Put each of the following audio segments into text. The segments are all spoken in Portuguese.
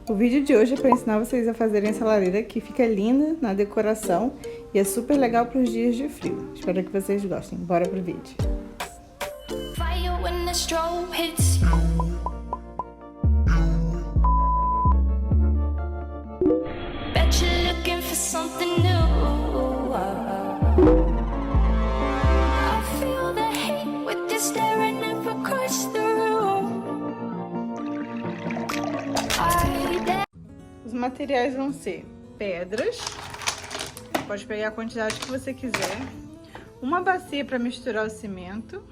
O vídeo de hoje é para ensinar vocês a fazerem essa lareira que fica linda na decoração e é super legal para os dias de frio. Espero que vocês gostem. Bora pro vídeo. Os materiais vão ser pedras, pode pegar a quantidade que você quiser, uma bacia para misturar o cimento,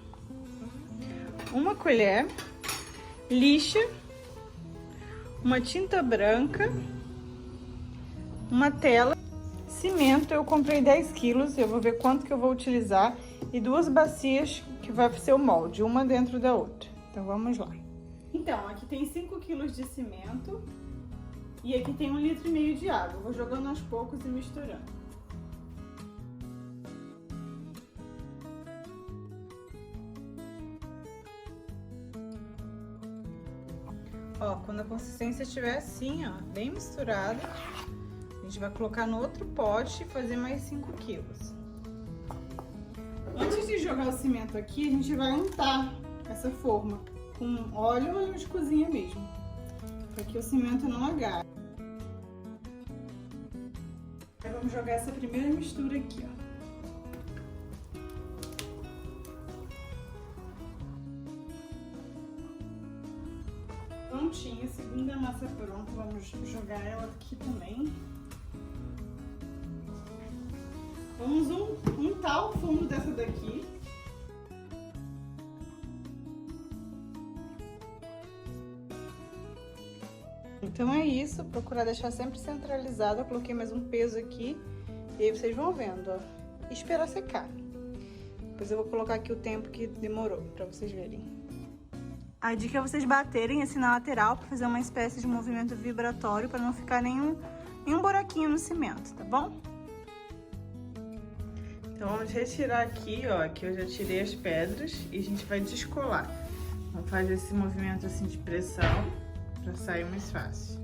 uma colher, lixa, uma tinta branca, uma tela, cimento. Eu comprei 10 quilos, eu vou ver quanto que eu vou utilizar, e duas bacias que vai ser o molde, uma dentro da outra. Então vamos lá. Então, aqui tem 5 quilos de cimento. E aqui tem 1,5 litro de água. Vou jogando aos poucos e misturando. Ó, quando a consistência estiver assim, ó, bem misturada, a gente vai colocar no outro pote e fazer mais 5 quilos. Antes de jogar o cimento aqui, a gente vai untar essa forma com óleo de cozinha mesmo, para que o cimento não agarre. Vamos jogar essa primeira mistura aqui, ó. Prontinha, segunda massa pronta, vamos jogar ela aqui também. Vamos untar o fundo dessa daqui. Então é isso, procurar deixar sempre centralizado. Eu coloquei mais um peso aqui e aí vocês vão vendo, ó, e esperar secar. Depois eu vou colocar aqui o tempo que demorou pra vocês verem. A dica é vocês baterem assim na lateral para fazer uma espécie de movimento vibratório para não ficar nenhum buraquinho no cimento, tá bom? Então vamos retirar aqui, ó, aqui eu já tirei as pedras e a gente vai descolar. Vamos fazer esse movimento assim de pressão para sair mais fácil.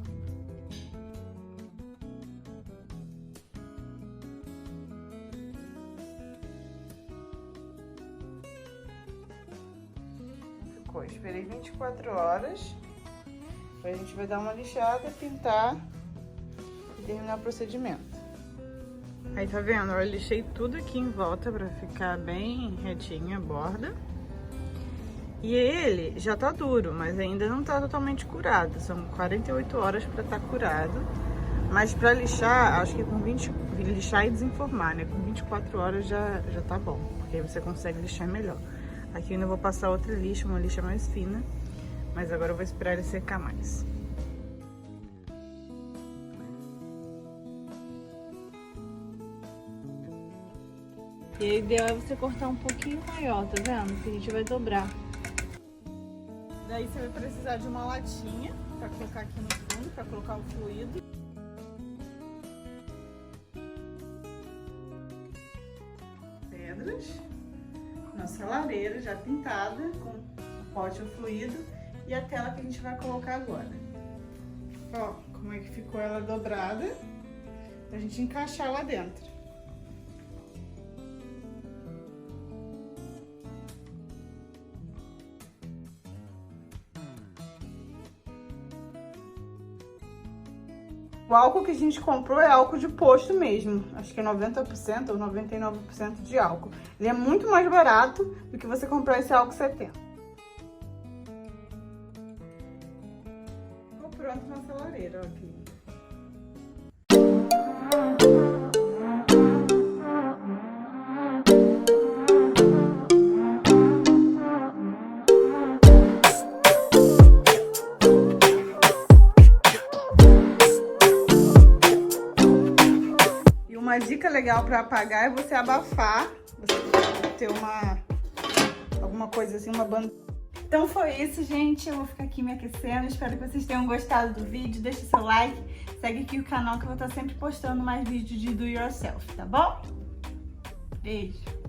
Ficou, esperei 24 horas. Depois a gente vai dar uma lixada, pintar e terminar o procedimento. Aí tá vendo? Eu lixei tudo aqui em volta para ficar bem retinha a borda. E ele já tá duro, mas ainda não tá totalmente curado. São 48 horas para estar curado. Mas para lixar, acho que com lixar e desenformar, né? Com 24 horas já tá bom, porque aí você consegue lixar melhor. Aqui eu ainda vou passar outra lixa, uma lixa mais fina, mas agora eu vou esperar ele secar mais. E a ideia é você cortar um pouquinho maior, tá vendo? Que a gente vai dobrar. Daí você vai precisar de uma latinha para colocar aqui no fundo, para colocar o fluido. Pedras. Nossa lareira já pintada com o pote, o fluido e a tela que a gente vai colocar agora. Ó, como é que ficou ela dobrada, pra gente encaixar lá dentro. O álcool que a gente comprou é álcool de posto mesmo. Acho que é 90% ou 99% de álcool. Ele é muito mais barato do que você comprar esse álcool 70. Ficou pronto nossa lareira, ó, aqui. Uma dica legal para apagar é você abafar, você ter alguma coisa assim, uma banda. Então foi isso, gente. Eu vou ficar aqui me aquecendo. Espero que vocês tenham gostado do vídeo. Deixa seu like, segue aqui o canal que eu vou estar sempre postando mais vídeos de do yourself, tá bom? Beijo!